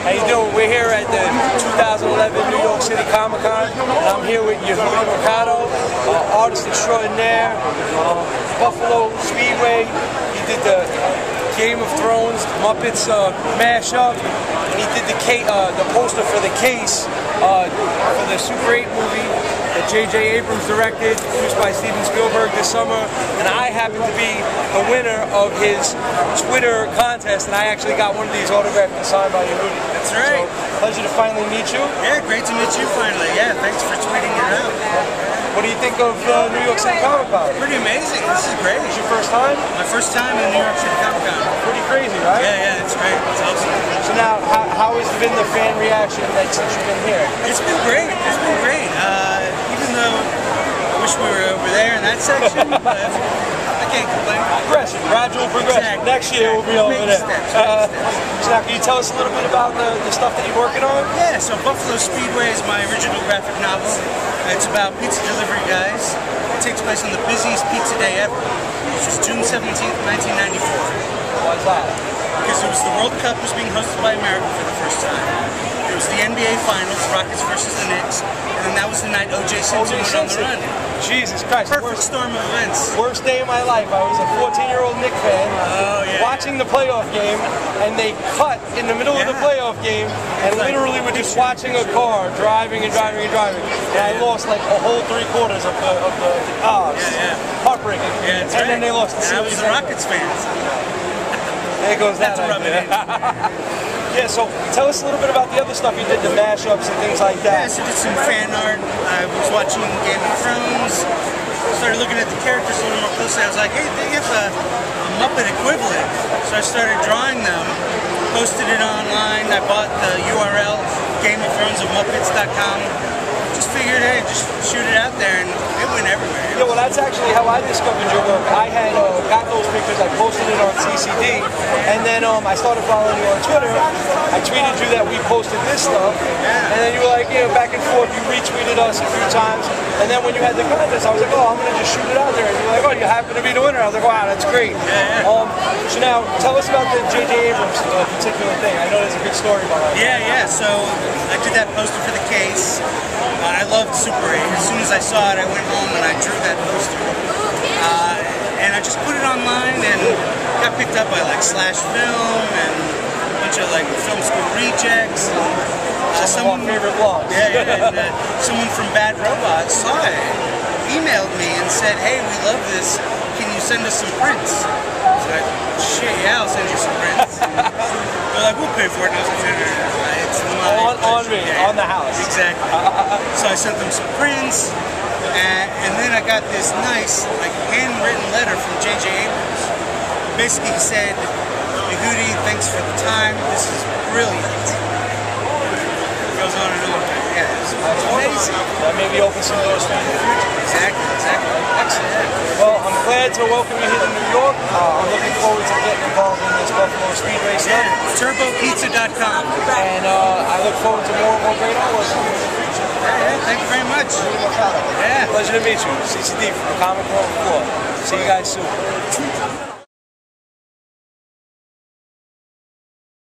How you doing? We're here at the 2011 New York City Comic-Con, and I'm here with Yehudi Mercado, artist extraordinaire, Buffalo Speedway. He did the Game of Thrones, Muppets mashup, and he did the poster for The Case for the Super 8 movie that J.J. Abrams directed, produced by Steven Spielberg this summer, and I happen to be the winner of his Twitter contest, and I actually got one of these autographed and signed by Yehudi. That's right. So, pleasure to finally meet you. Yeah, great to meet you finally. Yeah, thanks for tweeting it out. What do you think of New York City Comic-Con? Pretty amazing. This is great. Is your first time? My first time in New York City Comic-Con. Pretty crazy, right? Yeah, it's great. It's awesome. So now, how has been the fan reaction since you've been here? It's been great. It's been great. Even though I wish we were over there in that section, but I can't complain. Progression, gradual progression. Exactly. Next year we'll be over there. Steps. So now, can you tell us a little bit about the stuff that you're working on? Yeah, so Buffalo Speedway is my original graphic novel. It's about pizza delivery guys. It takes place on the busiest pizza day ever, which was June 17th, 1994. Why is that? Because it was the World Cup was being hosted by America for the first time. It was the NBA Finals, Rockets versus the Knicks, and then that was the night O.J. Simpson went on the run. Jesus Christ. Perfect storm of events. Worst day of my life. I was a 14-year-old Knicks fan watching the playoff game, and they cut in the middle of the playoff game, and literally were just watching a car driving and driving and driving. And I lost like a whole 3/4 of the heartbreaking. Yeah, and then they lost. And I was a Rockets fan. There goes that. That's a rub it in. Yeah, so tell us a little bit about the other stuff you did, the mashups and things like that. Yeah, so I did some fan art. I was watching Game of Thrones, started looking at the characters a little more closely. I was like, hey, they have a Muppet equivalent. So I started drawing them, posted it online. I bought the URL, Game of Thrones of Muppets.com. Just figured, hey, just shoot it out there, and it went everywhere. Yeah, well, that's actually how I discovered your work. I had got those pictures, I posted it on CCD, and then I started following you on Twitter. I tweeted you that we posted this stuff, and then you were like, back and forth, you retweeted us a few times, and then when you had the contest, I was like, I'm going to just shoot it out there, and you were like, you happen to be the winner. I was like, wow, that's great. So now, tell us about the J.J. Abrams particular thing. I know there's a good story behind it. Yeah, so I did that poster for The Case. I loved Super 8. As soon as I saw it, I went home and I drew that poster. And I just put it online and got picked up by like Slash Film and a bunch of like film school rejects. Some of our favorite blogs. And someone from Bad Robot saw it, emailed me and said, hey, we love this. Can you send us some prints? I was like, shit, yeah, I'll send you some prints. They're like, we'll pay for it. And I was like, it's on me, on the house. Exactly. So I sent them some prints, and then I got this nice, like, handwritten letter from J.J. Abrams. Basically, he said, Yehudi, thanks for the time. This is brilliant. It goes on and on. Yeah, it's amazing. That maybe opens some doors for you in the future. Exactly. Excellent. Well, I'm glad to welcome you here to New York. I'm looking forward to getting involved in this Buffalo Speedway stuff. TurboPizza.com. And I look forward to more and more great artwork in the future. Yeah, thank you very much. Yeah. Pleasure to meet you. CCD from the Comic Con floor. See you guys soon.